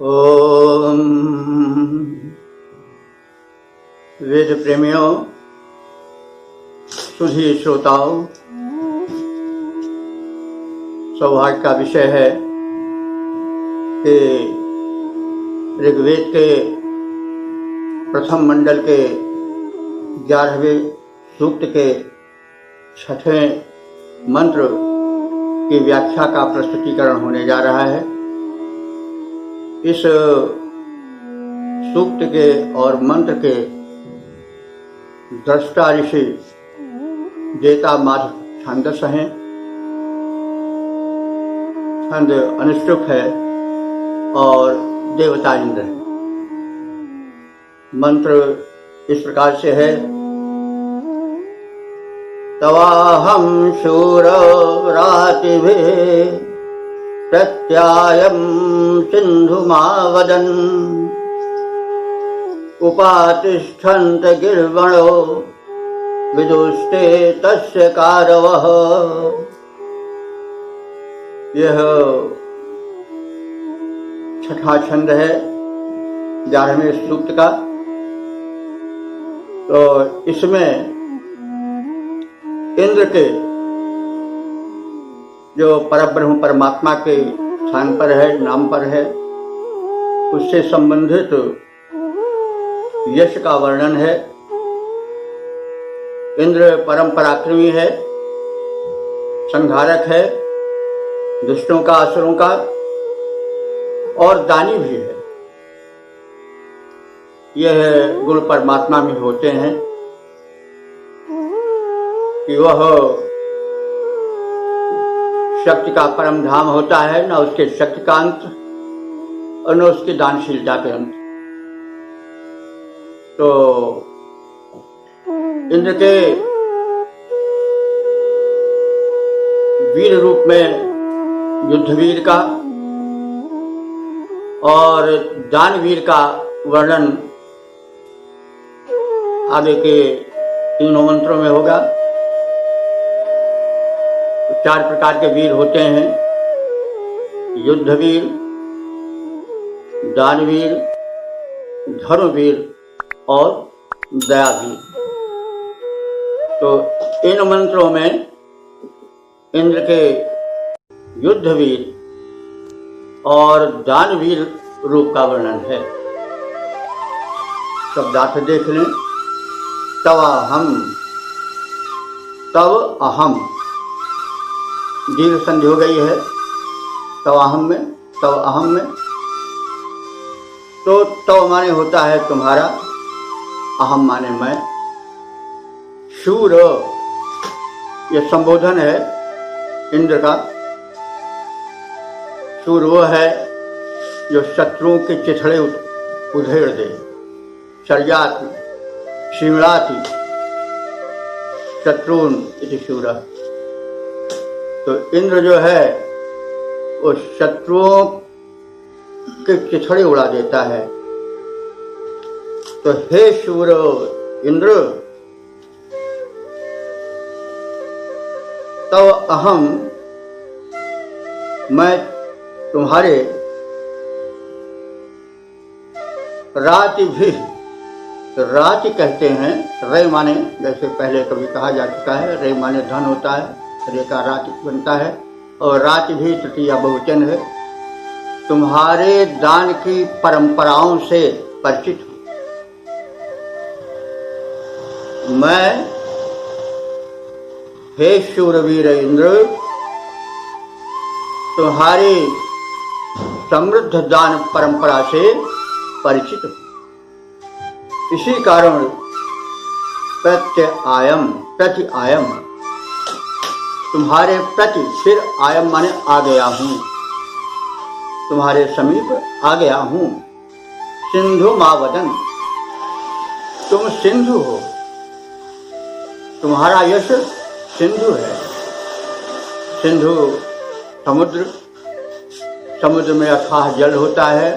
ओम वेद प्रेमियों, सुधी श्रोताओं, सौभाग्य का विषय है कि ऋग्वेद के प्रथम मंडल के 11वें सूक्त के 6वें मंत्र की व्याख्या का प्रस्तुतिकरण होने जा रहा है। इस सूक्त के और मंत्र के दृष्टा ऋषि जेता माध छांदस हैं। छंद अनुष्टुप है और देवता इंद्र है। मंत्र इस प्रकार से है। तवाहं शूर रातिभिः प्रत्यायं सिन्धुमावदन् उपातिष्ठन्त गिर्वणो विदुष्टे तस्य कारवः। यह छठा छंद है 11वें सूक्त का। तो इसमें इंद्र के जो परब्रह्म परमात्मा के स्थान पर है, नाम पर है, उससे संबंधित यश का वर्णन है। इंद्र परम पराक्रमी है, संहारक है दुष्टों का, असुरों का, और दानी भी है। यह गुण परमात्मा में होते हैं कि वह शक्ति का परम धाम होता है, न उसके शक्ति का अंत और न उसकी दानशीलता के अंत। तो इंद्र के वीर रूप में युद्धवीर का और दानवीर का वर्णन आगे के तीनों मंत्रों में होगा। 4 प्रकार के वीर होते हैं: युद्धवीर, दानवीर, धर्मवीर और दयावीर। तो इन मंत्रों में इंद्र के युद्धवीर और दानवीर रूप का वर्णन है। शब्दार्थ देख लें। तवाहम, तव अहम, दीर्घ संधि हो गई है तवाहम में, तव अहम में। तो तव माने होता है तुम्हारा, अहम माने मैं। शूर यह संबोधन है इंद्र का। शूर वो है जो शत्रुओं के चिथड़े उधेड़ दे। शर्याति शिमलाति शत्रुन इति शूर। तो इंद्र जो है वो शत्रुओं के चिथड़े उड़ा देता है। तो हे शूर इंद्र, तव अहम, मैं तुम्हारे राति भी, राति कहते हैं, रे माने जैसे पहले कभी कहा जा चुका है, रे माने धन होता है, रे का राति बनता है, और राति भी तृतीया बहुवचन है। तुम्हारे दान की परंपराओं से परिचित हूं मैं। हे शूरवीर इंद्र, तुम्हारी समृद्ध दान परंपरा से परिचित हूं। इसी कारण प्रति आयम, तुम्हारे प्रति, फिर आयम माने आ गया हूं, तुम्हारे समीप आ गया हूं। सिंधु मावदन, तुम सिंधु हो, तुम्हारा यश सिंधु है। सिंधु समुद्र, समुद्र में अथाह जल होता है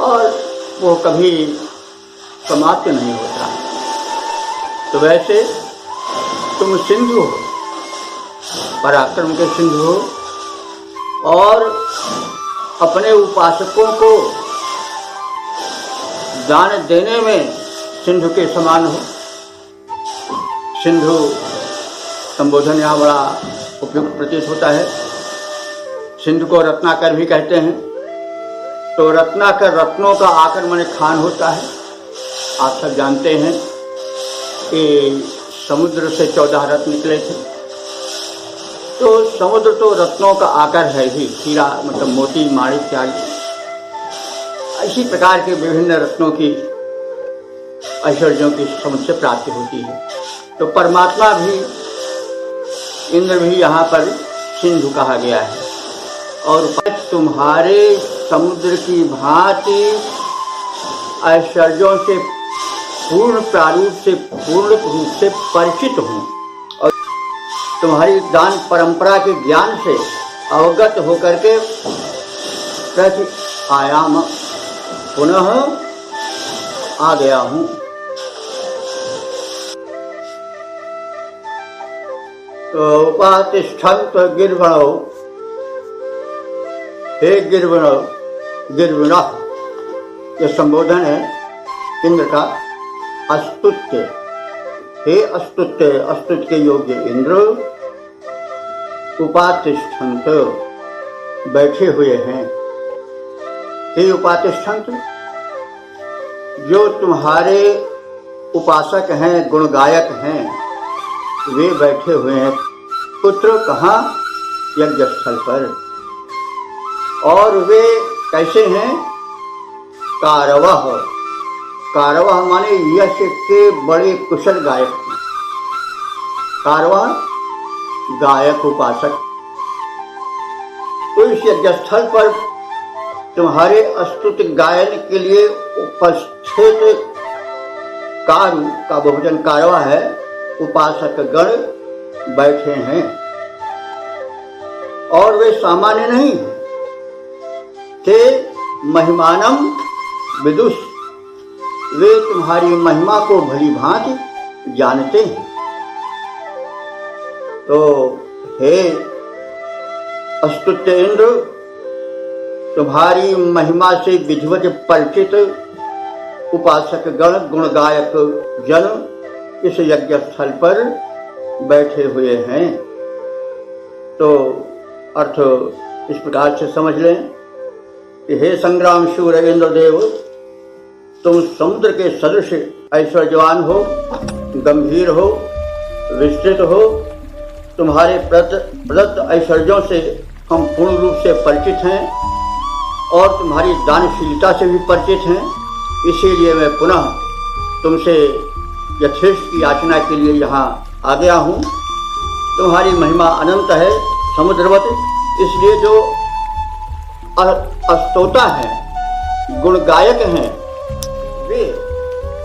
और वो कभी समाप्त नहीं होता। तो वैसे तुम सिंधु हो, पराक्रम के सिंधु हो, और अपने उपासकों को दान देने में सिंधु के समान हो। सिंधु संबोधन यहाँ बड़ा उपयुक्त प्रतीत होता है। सिंधु को रत्नाकर भी कहते हैं। तो रत्नाकर, रत्नों का आकर माने खान होता है। आप सब जानते हैं कि समुद्र से 14 रत्न निकले थे। तो समुद्र तो रत्नों का आकर है ही, हीरा मतलब मोती, माणिक इत्यादि। इसी प्रकार के विभिन्न रत्नों की ऐश्वर्यों की समुद्र से प्राप्ति होती है। तो परमात्मा भी, इंद्र भी यहाँ पर सिंधु कहा गया है। और तुम्हारे समुद्र की भांति ऐश्वर्यों से पूर्ण प्रारूप से, पूर्ण रूप से परिचित हूँ और तुम्हारी दान परंपरा के ज्ञान से अवगत होकर के प्रति आयाम पुनः आ गया हूँ। तो उपातिष्ठन्त गिर्वणो, हे गिर्वणो, गिर्वण, यह संबोधन है इंद्र का। अस्तुत्य, हे अस्तुत्य, अस्तुत्य के योग्य इंद्र, उपातिष्ठन्त, बैठे हुए हैं। हे उपातिष्ठन्त, जो तुम्हारे उपासक हैं, गुणगायक हैं, वे बैठे हुए हैं। पुत्र कहाँ? यज्ञ स्थल पर। और वे कैसे हैं? कारवह, कारवह माने यश के बड़े कुशल गायक हैं। कारवह गायक, उपासक। तो इस यज्ञ स्थल पर तुम्हारे स्तुति गायन के लिए उपस्थित कारु का बहुवचन कारवा है, उपासक गण बैठे हैं। और वे सामान्य नहीं हैं। ते महिमानम विदुष, वे तुम्हारी महिमा को भली भांति जानते हैं। तो हे अस्तुत्य इंद्र, तुम्हारी महिमा से विधिवत परिचित उपासक गण, गुणगायक जन इस यज्ञ स्थल पर बैठे हुए हैं। तो अर्थ इस प्रकार से समझ लें कि हे संग्राम शूर इंद्रदेव, तुम समुद्र के सदृश ऐश्वर्यवान हो, गंभीर हो, विस्तृत हो। तुम्हारे प्रदत्त ऐश्वर्यों से हम पूर्ण रूप से परिचित हैं और तुम्हारी दानशीलता से भी परिचित हैं। इसीलिए मैं पुनः तुमसे यथेष्ट की याचना के लिए यहाँ आ गया हूँ। तुम्हारी महिमा अनंत है, समुद्रवत। इसलिए जो अस्तोता हैं, गुणगायक हैं, वे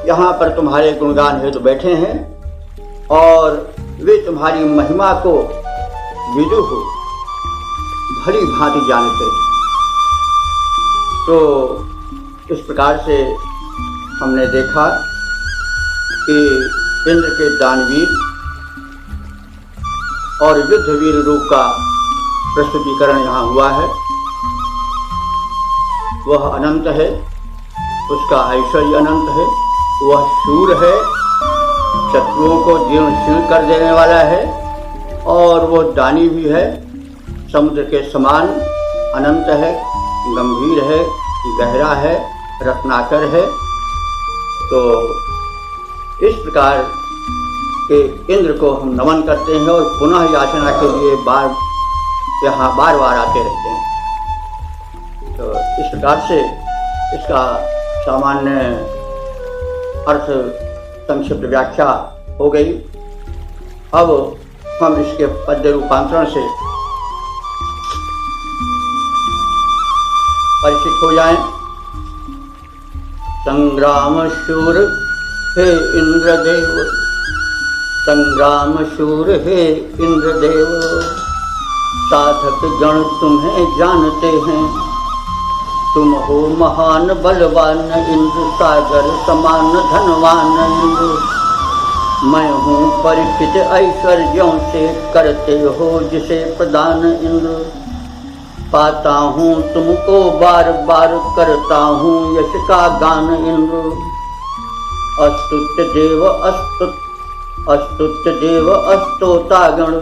यहाँ पर तुम्हारे गुणगान हेतु बैठे हैं और वे तुम्हारी महिमा को विदुः भली भांति जानते। तो इस प्रकार से हमने देखा कि इंद्र के दानवीर और युद्धवीर रूप का प्रस्तुतिकरण यहाँ हुआ है। वह अनंत है, उसका ऐश्वर्य अनंत है, वह शूर है, शत्रुओं को जीर्ण कर देने वाला है और वह दानी भी है, समुद्र के समान अनंत है, गंभीर है, गहरा है, रत्नाकर है। तो इस प्रकार के इंद्र को हम नमन करते हैं और पुनः याचना के लिए यहाँ बार बार आते रहते हैं। तो इस प्रकार से इसका सामान्य अर्थ संक्षिप्त व्याख्या हो गई। अब हम इसके पद्य रूपांतरण से परिचित हो जाएं। संग्राम शूर हे इंद्रदेव, संग्राम शूर हे इंद्रदेव, साधक गण तुम्हें जानते हैं। तुम हो महान बलवान इंद्र, सागर समान धनवान इंद्र। मैं हूँ परिचित ऐश्वर्यों से, करते हो जिसे प्रदान इंद्र। पाता हूँ तुमको बार बार करता हूँ यश का गान इंद्र। अस्तुत्य देव अस्तुत्य देव अस्तोतागण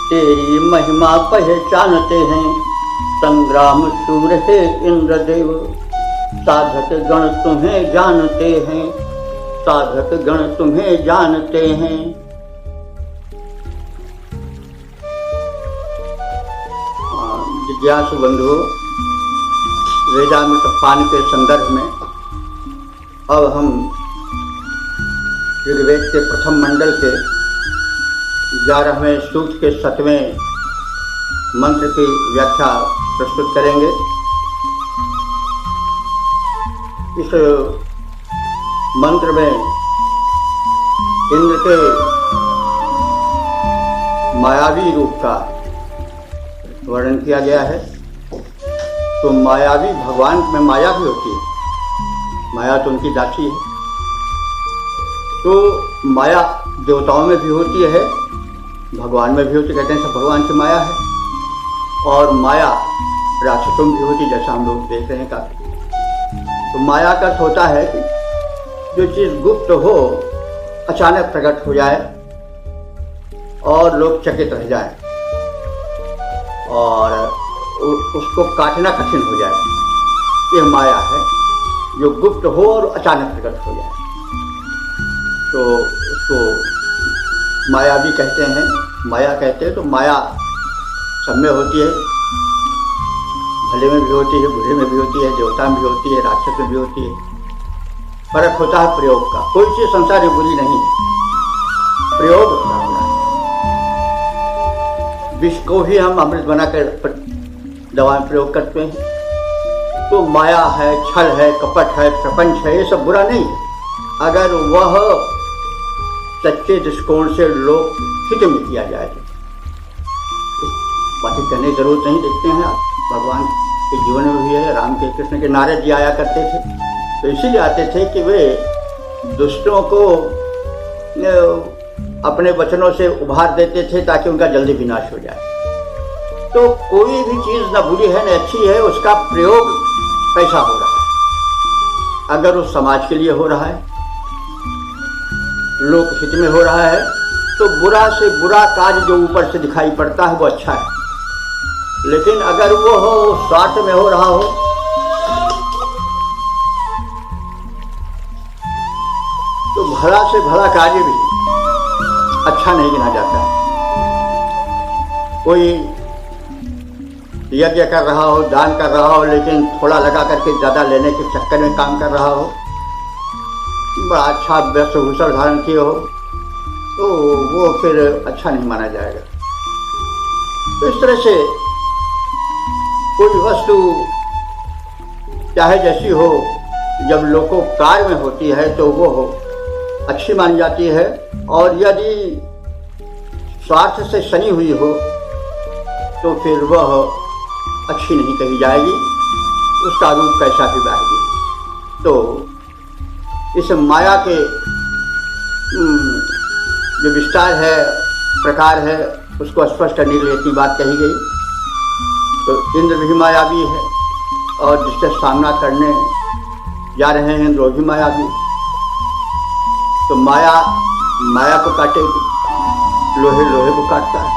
तेरी महिमा पहचानते हैं संग्राम शूर है इंद्रदेव। साधक गण तुम्हें जानते हैं साधक गण तुम्हें जानते हैं। जिज्ञासु बंधु, वेदामृत पान के संदर्भ में अब हम ऋग्वेद के प्रथम मंडल के 11वें सूक्त के 7वें मंत्र की व्याख्या प्रस्तुत करेंगे। इस मंत्र में इंद्र के मायावी रूप का वर्णन किया गया है। तो मायावी भगवान में माया भी होती है, माया तो उनकी दासी है। तो माया देवताओं में भी होती है, भगवान में भी होती है, कहते हैं सब भगवान की माया है। और माया राक्षसों में भी होती है, जैसा हम लोग देख रहे हैं काफी। तो माया का अर्थ होता है कि जो चीज़ गुप्त हो अचानक प्रकट हो जाए और लोग चकित रह जाए और उसको काटना कठिन हो जाए, ये माया है। जो गुप्त हो और अचानक प्रकट हो जाए तो उसको माया भी कहते हैं। माया कहते हैं तो माया सब में होती है, भले में भी होती है, बुरे में भी होती है, देवता में भी होती है, राक्षस में भी होती है। फर्क होता है प्रयोग का। कोई चीज़ संसार में बुरी नहीं है, प्रयोग उसका होना है। विष को ही हम अमृत बनाकर दवा में प्रयोग करते हैं। तो माया है, छल है, कपट है, प्रपंच है, ये सब बुरा नहीं है अगर वह सच्चे दृष्टिकोण से लोक हित में किया जाए। बातें कहने की जरूरत नहीं, देखते हैं आप भगवान के जीवन में भी है। राम के कृष्ण के नारद जी आया करते थे तो इसीलिए आते थे कि वे दुष्टों को अपने वचनों से उभार देते थे ताकि उनका जल्दी विनाश हो जाए। तो कोई भी चीज़ न बुरी है न अच्छी है, उसका प्रयोग कैसा हो रहा है। अगर उस समाज के लिए हो रहा है, लोक हित में हो रहा है, तो बुरा से बुरा कार्य जो ऊपर से दिखाई पड़ता है वो अच्छा है। लेकिन अगर वो हो स्वार्थ में हो रहा हो तो भला से भला कार्य भी अच्छा नहीं गिना जाता है। कोई यज्ञ कर रहा हो, दान कर रहा हो, लेकिन थोड़ा लगा करके ज़्यादा लेने के चक्कर में काम कर रहा हो, बड़ा अच्छा वेशभूषा धारण किए हो, तो वो फिर अच्छा नहीं माना जाएगा। तो इस तरह से कोई वस्तु चाहे जैसी हो, जब लोकोपकार में होती है तो वो अच्छी मानी जाती है। और यदि स्वार्थ से सनी हुई हो तो फिर वह अच्छी नहीं कही जाएगी, उसका रूप कैसा भी आएगी। तो इस माया के जो विस्तार है, प्रकार है, उसको स्पष्ट करने के लिए इतनी बात कही गई। तो इंद्र भी मायावी है और जिससे सामना करने जा रहे हैं वो भी मायावी। तो माया माया को काटेगी, लोहे लोहे को काटता है।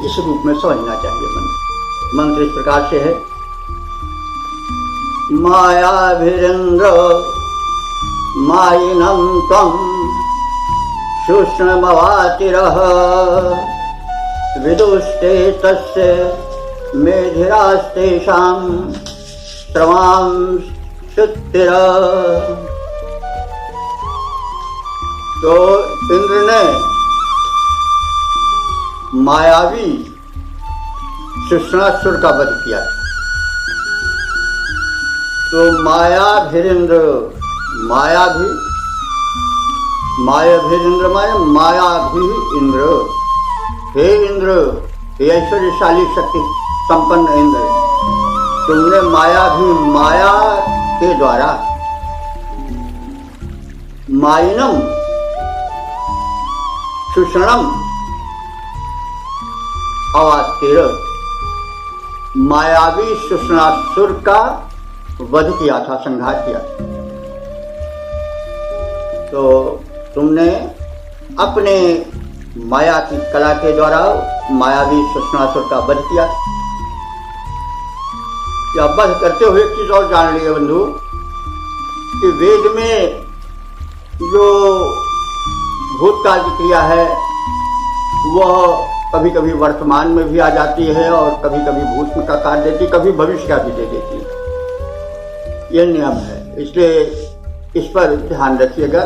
इस रूप में समझना चाहिए। मंत्र इस प्रकार से है। मायाभिरिंद्र मायिनं त्वं शुष्णमवातिरः विदुष्टे तस्य मेधिरास्तेषां श्रवां शुत्तिर। तो इंद्र ने मायावी सुषणासुर का वध किया। तो मायाभिरिंद्र, मायाभी, मायाभिरिंद्र माने मायाभी इंद्र। हे इंद्र, हे ऐश्वर्यशाली शक्ति संपन्न इंद्र, तुमने मायाभी माया के द्वारा मायिनम सुषणम अवातिर, मायावी सुषणासुर का वध किया था, संहार किया। तो तुमने अपने माया की कला के द्वारा मायावी सुषणासुर का वध किया। या वध करते हुए एक चीज और जान लिए बंधु कि वेद में जो भूतकाल की क्रिया है वह कभी कभी वर्तमान में भी आ जाती है और कभी कभी भूत का कार्य देती, कभी भविष्य का भी दे देती है। यह नियम है, इसलिए इस पर ध्यान रखिएगा।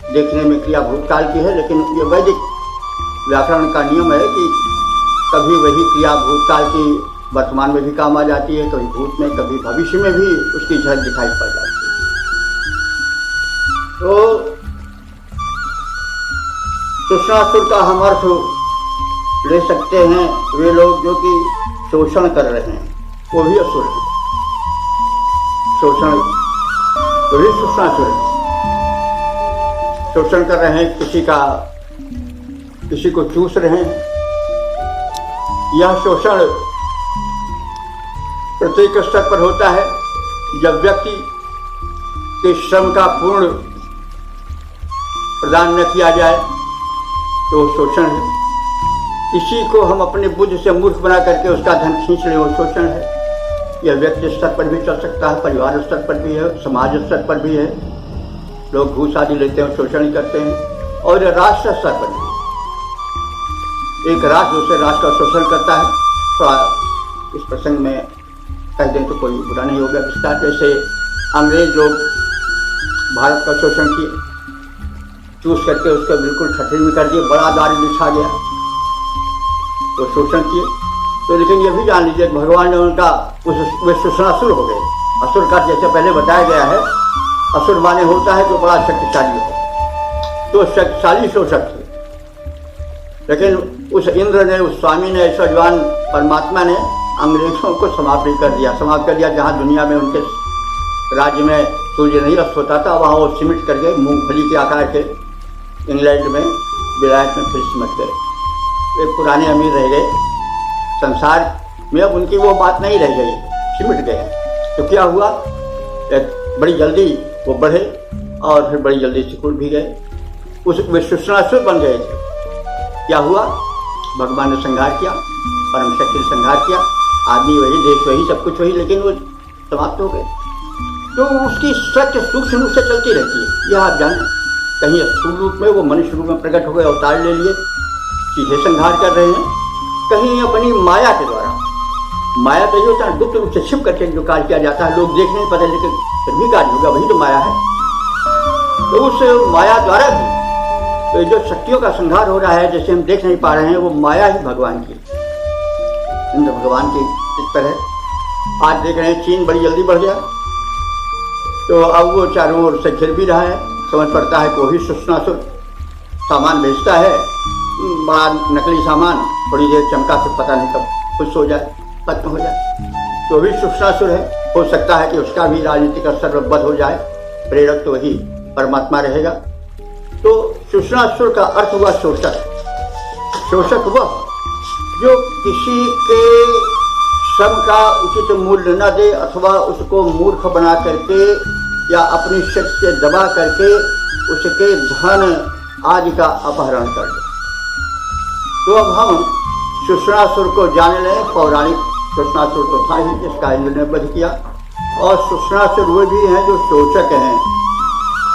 देखने में क्रिया भूतकाल की है, लेकिन ये वैदिक व्याकरण का नियम है कि कभी वही क्रिया भूतकाल की वर्तमान में भी काम आ जाती है, कभी भूत में, कभी भविष्य में भी उसकी झलक दिखाई पड़ जाती है। तो सुषणासुर का हम अर्थ ले सकते हैं वे लोग जो कि शोषण कर रहे हैं, वो भी असुर है। शोषण वो भी सुषणासुर है। शोषण कर रहे हैं, किसी को चूस रहे हैं। यह शोषण प्रत्येक स्तर पर होता है। जब व्यक्ति के श्रम का पूर्ण प्रदान न किया जाए तो शोषण है। किसी को हम अपने बुद्धि से मूर्ख बना करके उसका धन खींच लें, वो शोषण है। यह व्यक्ति स्तर पर भी चल सकता है, परिवार स्तर पर भी है, समाज स्तर पर भी है। लोग घूस आदि लेते हैं, शोषण करते हैं। और राष्ट्र स्तर पर भी एक राष्ट्र दूसरे राष्ट्र का शोषण करता है। थोड़ा इस प्रसंग में कह दें तो कोई बुरा नहीं होगा। विस्तार जैसे अंग्रेज लोग भारत का शोषण किए, चूस करके उसको बिल्कुल ठठरी में कर दिए, बड़ा दारी बिछा गया, तो शोषण किए। तो लेकिन ये भी जान लीजिए भगवान ने उनका वे सुषणासुर हो गए। असुर का जैसे पहले बताया गया है, असुर माने होता है जो बड़ा शक्तिशाली हो, तो शक्तिशाली शोषक थे। लेकिन उस इंद्र ने, उस स्वामी ने, ऐश्वर्यवान परमात्मा ने अंग्रेजों को समाप्त कर दिया। जहाँ दुनिया में उनके राज्य में सूर्य नहीं अस्त होता था, वहाँ वो सिमट करके मूंगफली के आकार के इंग्लैंड में, विलायत में फिर सिमट गए। एक पुराने अमीर रह गए संसार में, अब उनकी वो बात नहीं रह गई, सिमट गए। तो क्या हुआ, एक बड़ी जल्दी वो बढ़े और फिर बड़ी जल्दी सिकुड़ भी गए। वे सुषणासुर बन गए थे। क्या हुआ, भगवान ने संहार किया, परम शक्ति ने संहार किया। आदमी वही, देश वही, सब कुछ वही, लेकिन वो समाप्त हो गए। तो उसकी सत्य सूक्ष्म रूप से चलती रहती है, यह आप जानें। कहीं स्थूल रूप में वो मनुष्य रूप में प्रकट हो गए, अवतार ले लिए, सीधे संहार कर रहे हैं। कहीं अपनी माया के द्वारा, माया तो ये होता है गुप्त रूप से छिप करके जो कार्य किया जाता है, लोग देख नहीं पाते, लेकिन फिर भी कार्य होगा, वही तो माया है। तो उस माया द्वारा भी तो जो शक्तियों का संहार हो रहा है, जैसे हम देख नहीं पा रहे हैं, वो माया ही भगवान की, इंद्र भगवान की इस पर है। आज देख रहे हैं चीन बड़ी जल्दी बढ़ गया, तो अब वो चारों ओर से घिर भी रहा है। समझ पड़ता है कि वही सुषणासुर सामान भेजता है, बड़ा नकली सामान, थोड़ी देर चमका से पता नहीं कब खुश हो जाए, खत्म हो जाए। तो वही सुषणासुर है। हो सकता है कि उसका भी राजनीतिक स्तर पर वध हो जाए, प्रेरक तो वही परमात्मा रहेगा। तो सुषणासुर का अर्थ हुआ शोषक। शोषक वह जो किसी के श्रम का उचित मूल्य न दे, अथवा उसको मूर्ख बना करके या अपनी शक्ति से दबा करके उसके धन आदि का अपहरण कर दे। तो अब हम सुषणासुर को जान लें। पौराणिक सुषणासुर तो था ही, जिसका इंद्र ने वध किया। और सुषणासुर वे भी हैं जो शोषक हैं,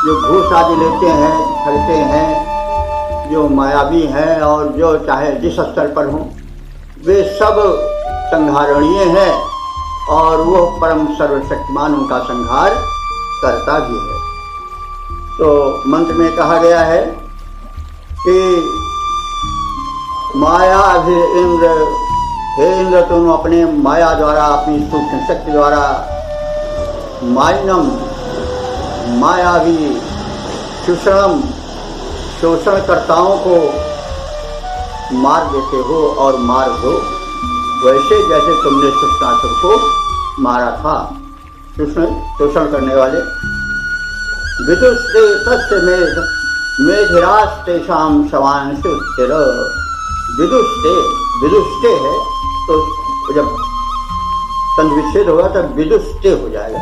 जो घूस आदि लेते हैं, खरीदते हैं, जो मायावी हैं, और जो चाहे जिस स्तर पर हों, वे सब संहारणीय हैं। और वो परम सर्वशक्तिमान उनका संहार करता भी है। तो मंत्र में कहा गया है कि माया भी इंद्र, हे इंद्र तुम अपने माया द्वारा, अपनी सूक्ष्म शक्ति द्वारा माइनम मायावी शोषणम शोषणकर्ताओं को मार देते हो और मार दो, वैसे जैसे तुमने सुषणासुर को मारा था। शोषण करने वाले विदुषते तस्य मेधिरास्तेषां शवांशु स्थिर। विदुषते है, तो जब संधि विच्छेद होगा तब विदुषते हो जाएगा।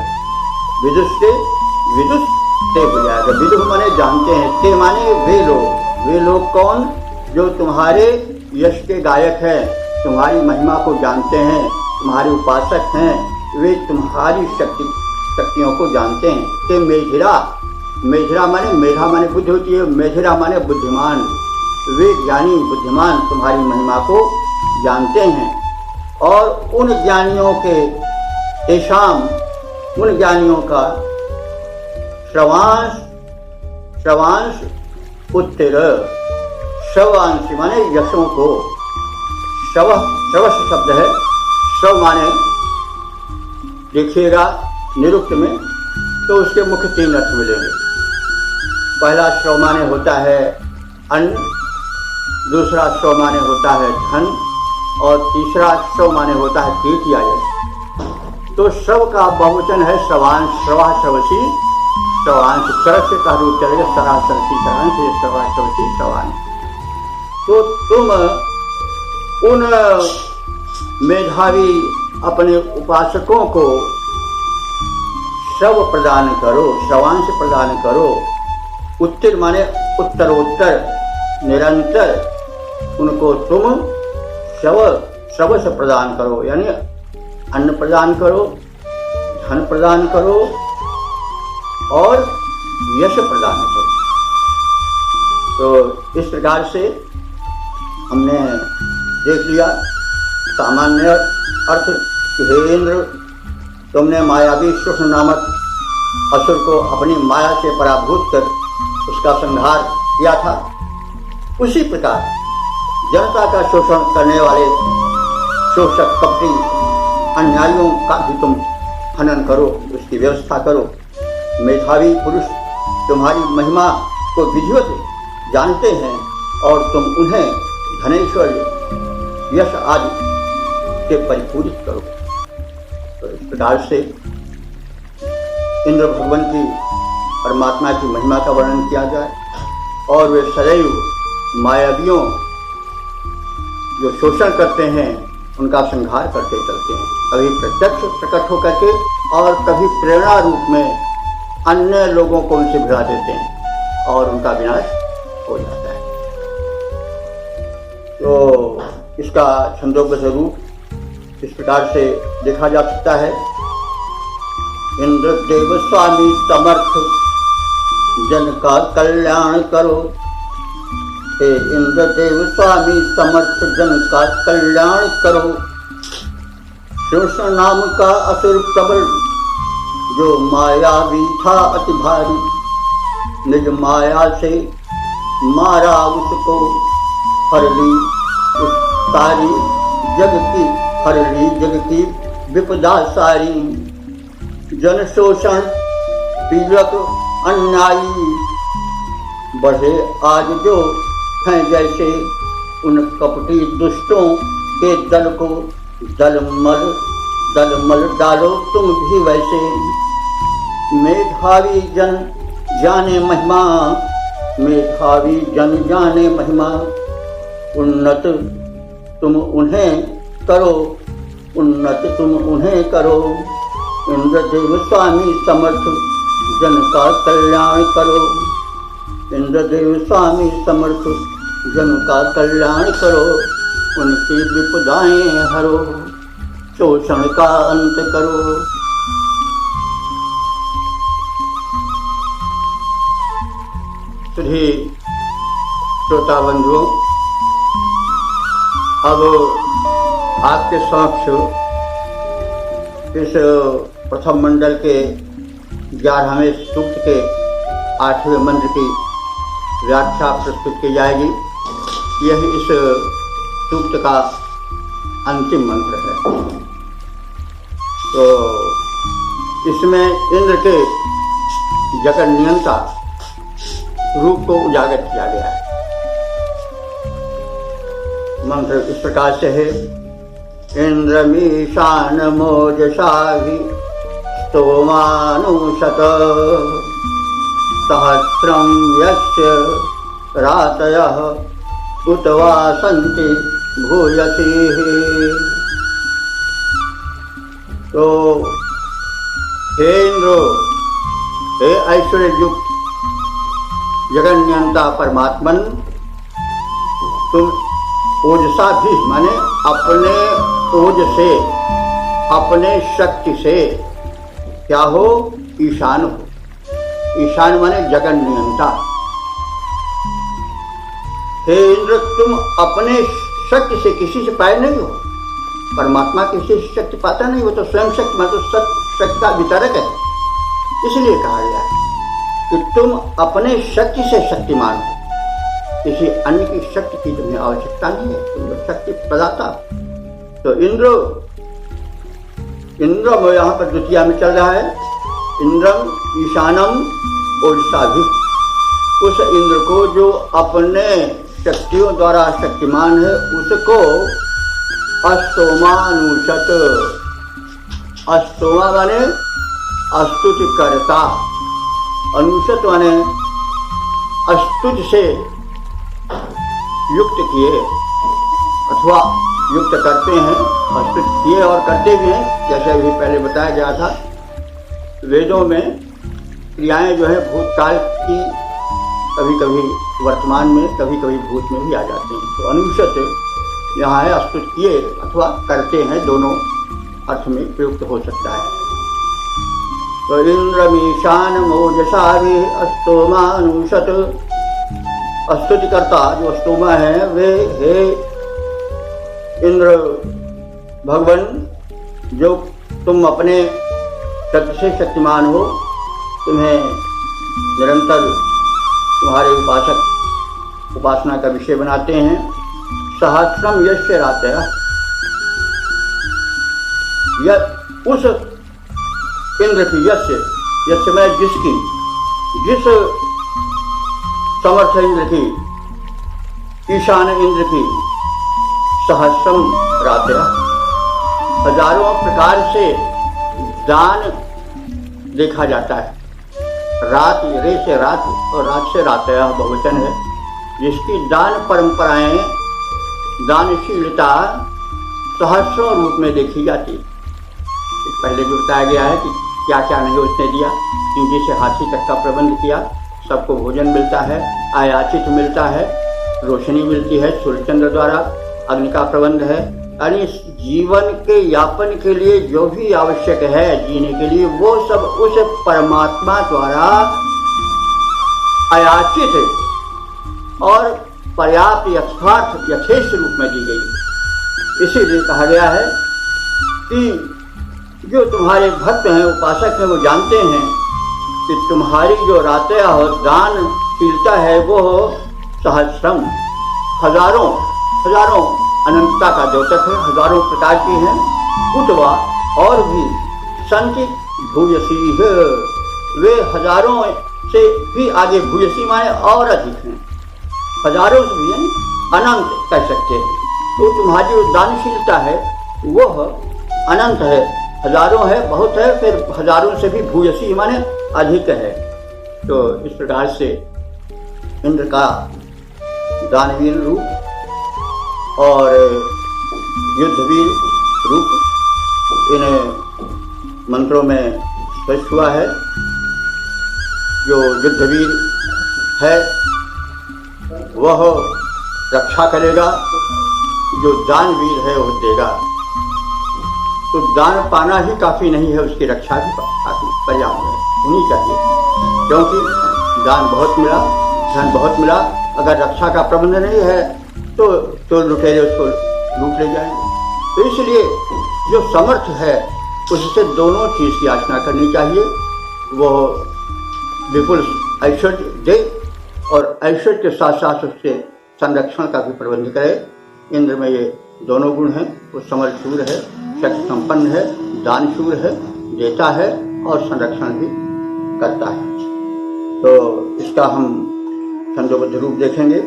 विदुषते विदुषते हो जाएगा। विदुष माने जानते हैं, ते माने वे लोग कौन? जो तुम्हारे यश के गायक हैं, तुम्हारी महिमा को जानते हैं, तुम्हारे उपासक हैं, वे तुम्हारी शक्तियों को जानते हैं। ते मेधिरा, मेधिरा माने मेधा माने बुद्धि होती है, मेधिरा माने बुद्धिमान। वे ज्ञानी बुद्धिमान तुम्हारी महिमा को जानते हैं। और उन ज्ञानियों के तेषाम, उन ज्ञानियों का श्रवांश उत्तर, श्रवांश माने यशों को, श्रवस शब्द है। श्रव माने देखिएगा निरुक्त में तो उसके मुख्य 3 अर्थ मिलेंगे। पहला श्रव माने होता है अन्न, दूसरा श्रव माने होता है धन, और तीसरा श्रव माने होता है कीर्ति या यश। तो श्रव का बहुवचन है श्रवांश, श्रवा श्रवसी, श्रवांश। सरस से कह रूप चलेगा, सरा सरसी सरांश, श्रवा श्रवसी श्रवांश। तो तुम उन मेधावी अपने उपासकों को श्रव प्रदान करो, श्रवांश प्रदान करो। उत्तर माने उत्तरोत्तर, निरंतर उनको तुम श्रवस प्रदान करो, यानी अन्न प्रदान करो, धन प्रदान करो और यश प्रदान करो। तो इस प्रकार से हमने देख लिया सामान्य अर्थ कि हे इंद्र, तुमने मायावी शुष्ण नामक असुर को अपनी माया से पराभूत कर उसका संहार किया था। उसी प्रकार जनता का शोषण करने वाले शोषक कपटी अन्यायियों का भी तुम हनन करो, उसकी व्यवस्था करो। मेधावी पुरुष तुम्हारी महिमा को विधिवत जानते हैं और तुम उन्हें धनेश्वर्य, यश आदि से परिपूरित करो। तो इस प्रकार से इंद्र भगवान की, परमात्मा की महिमा का वर्णन किया जाए और वे सदैव मायावियों जो शोषण करते हैं उनका संहार करते चलते हैं, कभी प्रत्यक्ष प्रकट होकर के और कभी प्रेरणा रूप में अन्य लोगों को उनसे भिड़ा देते हैं और उनका विनाश हो जाता है। तो इसका छंदोबद्ध रूप इस प्रकार से देखा जा सकता है। इंद्रदेव स्वामी समर्थ जन का कल्याण करो, हे इंद्रदेव स्वामी समर्थ जन का कल्याण करो। शोषण नाम का असुर प्रबल जो मायावी था अति भारी, निज माया से मारा उसको, हर ली उस सारी जग की, हर ली जग की विपदा सारी। जन शोषण पीड़क अन्यायी बढ़े आज जो हैं जैसे, उन कपटी दुष्टों के दल को दलमल डालो तुम भी वैसे। मेधावी जन जाने महिमा, मेधावी जन जाने महिमा, उन्नत तुम उन्हें करो, उन्नत तुम उन्हें करो। इंद्रदेव स्वामी समर्थ जन का कल्याण करो, इंद्रदेव स्वामी समर्थ जन का कल्याण करो। उनकी विपदाएं हरो, शोषण का अंत करो। श्री श्रोता बंधुओं, अब आपके समक्ष इस प्रथम मंडल के 11वें सूक्त के 8वें मंत्र की व्याख्या प्रस्तुत की जाएगी। यह इस सूक्त का अंतिम मंत्र है। तो इसमें इंद्र के जगत नियंता रूप को उजागर किया गया है। मंत्र इस प्रकार से है। इंद्रमीशान मोजशाभि स्तोमानुशत सहस्रं यस्य रातयः उत वा सन्ति भूयसीः। तो हे इंद्र, हे ऐश्वर्य युक्त जगन नियंता परमात्मन, तुम ओजसा भी माने अपने ओज से, अपने शक्ति से क्या हो? ईशान हो। ईशान माने जगन नियंता। हे इंद्र, तुम अपने शक्ति से किसी से पाए नहीं हो। परमात्मा किसी से शक्ति पाता नहीं, वो तो स्वयं शक्ति, मतलब शक्ति का वितरक है। इसलिए कहा गया है कि तुम अपने शक्ति से शक्तिमान हो, किसी अन्य की शक्ति की तुम्हें आवश्यकता नहीं है, तुम शक्ति प्रदाता। तो इंद्र में यहाँ पर द्वितीया में चल रहा है, इंद्रम ईशानम ओजसा भी। उस इंद्र को जो अपने शक्तियों द्वारा शक्तिमान है, उसको अस्तोमानुषत, अस्तोमा माने अस्तुति करता, अनुषत माने अस्तुति से युक्त किए अथवा युक्त करते हैं, अस्तुति किए और करते भी हैं। जैसे अभी पहले बताया गया था, वेदों में क्रियाएं जो है भूतकाल की कभी कभी वर्तमान में, कभी कभी भूत में भी आ जाते हैं। तो अनुषत यहाँ है अस्तुत किए अथवा करते हैं, दोनों अर्थ में प्रयुक्त हो सकता है। तो इंद्रमीशान ओजसा भी अस्तोमानुषत, स्तुतिकर्ता जो स्तोमा है वे हे इंद्र भगवान, जो तुम अपने शक्ति से शक्तिमान हो, तुम्हें निरंतर तुम्हारे उपासक उपासना का विषय बनाते हैं। सहस्रम यस्य रातय, उस इंद्र की, यस्य में जिसकी, जिस समर्थ इंद्र की, ईशान इंद्र की सहस्रम रातय, हजारों प्रकार से दान देखा जाता है। रात, रे से रात और रात से रातय बहुवचन है, जिसकी दान परंपराएं, दानशीलता सहस्रों रूप में देखी जाती है। पहले भी बताया गया है कि क्या क्या नहीं उसने दिया। सीढ़ी से हाथी तक का प्रबंध किया, सबको भोजन मिलता है, आयाचित मिलता है, रोशनी मिलती है सूर्यचंद्र द्वारा, अग्नि का प्रबंध है। यानी जीवन के यापन के लिए जो भी आवश्यक है जीने के लिए, वो सब उस परमात्मा द्वारा आयाचित और पर्याप्त यथार्थ यथेष्ट रूप में दी गई। इसीलिए कहा गया है कि जो तुम्हारे भक्त हैं, उपासक हैं, वो जानते हैं कि तुम्हारी जो रातें हो दानशीलता है वो सहस्रम, हजारों हजारों अनंतता का द्योतक है, हजारों प्रकार की हैं। उतवा और भी संचित भूयसी है, वे हजारों से भी आगे, भूयसी माने और अधिक हैं, हजारों से भी अनंत कह सकते हैं। तो तुम्हारी जो दानशीलता है वह अनंत है, हजारों है, बहुत है, फिर हजारों से भी भूयसी माने अधिक है। तो इस प्रकार से इंद्र का दानवीर रूप और युद्धवीर रूप इन मंत्रों में स्पष्ट हुआ है। जो युद्धवीर है वह रक्षा करेगा, जो दानवीर है वह देगा। तो दान पाना ही काफ़ी नहीं है, उसकी रक्षा भी काफ़ी पर्याप्त है, होनी चाहिए। क्योंकि दान बहुत मिला, धन बहुत मिला, अगर रक्षा का प्रबंध नहीं है तो लुटेरे उसको लूट ले जाएंगे। तो इसलिए जो समर्थ है उससे दोनों चीज़ की याचना करनी चाहिए। वो विपुल ऐश्वर्य दे और ऐश्वर्य के साथ साथ उससे संरक्षण का भी प्रबंध करे। इंद्र में ये दोनों गुण हैं। वो समरशूर है, शक्ति संपन्न है, दानशूर है, देता है और संरक्षण भी करता है। तो इसका हम छंदोबद्ध रूप देखेंगे।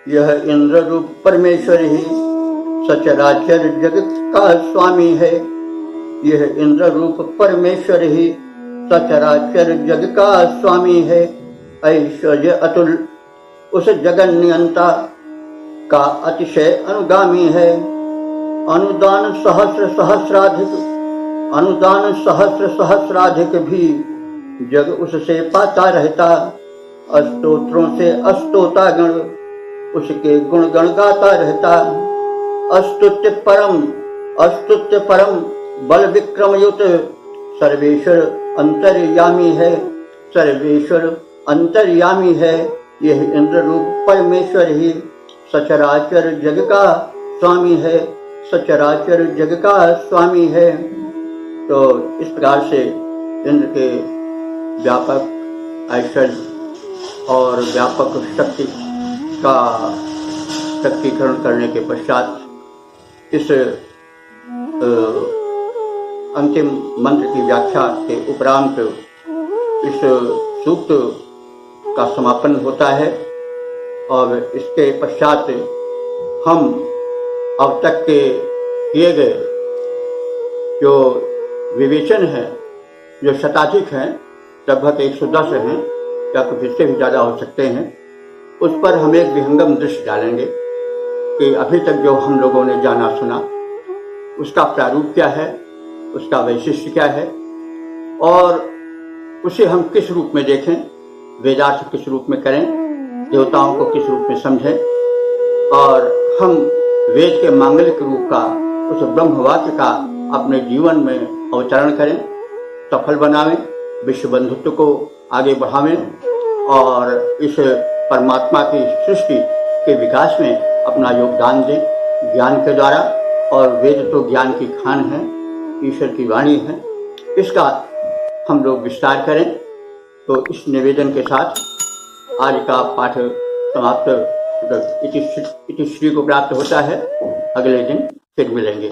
यह इंद्र रूप परमेश्वर ही सचराचर जगत का स्वामी है। यह इंद्र रूप परमेश्वर ही सचराचर जग का स्वामी है। ऐश्वर्य अतुल उस जगन नियंता का अतिशय अनुगामी है। अनुदान सहस्र सहस्राधिक भी जग उससे पाता रहता। स्तोत्रों से अस्तोता गण उसके गुण गण गाता रहता। अस्तुत्य परम बल विक्रम युत सर्वेश्वर अंतर्यामी है। यह इंद्र रूप परमेश्वर ही सचराचर जग का स्वामी है। तो इस प्रकार से इंद्र के व्यापक ऐश्वर्य और व्यापक शक्ति का शक्तिकरण करने के पश्चात इस अंतिम मंत्र की व्याख्या के उपरांत इस सूक्त का समापन होता है। और इसके पश्चात हम अब तक के किए गए जो विवेचन है, जो शताधिक हैं, लगभग 110 हैं या कुछ इससे भी ज़्यादा हो सकते हैं, उस पर हम एक विहंगम दृश्य डालेंगे कि अभी तक जो हम लोगों ने जाना सुना उसका प्रारूप क्या है, उसका वैशिष्ट्य क्या है, और उसे हम किस रूप में देखें, वेदार्थ किस रूप में करें, देवताओं को किस रूप में समझें, और हम वेद के मांगलिक रूप का, उस ब्रह्मवाक्य का अपने जीवन में अवतरण करें, सफल बनावें, विश्व बंधुत्व को आगे बढ़ावें और इस परमात्मा की सृष्टि के विकास में अपना योगदान दें ज्ञान के द्वारा। और वेद तो ज्ञान की खान है, ईश्वर की वाणी है, इसका हम लोग विस्तार करें। तो इस निवेदन के साथ आज का पाठ समाप्त इतिश्री को प्राप्त होता है। अगले दिन फिर मिलेंगे।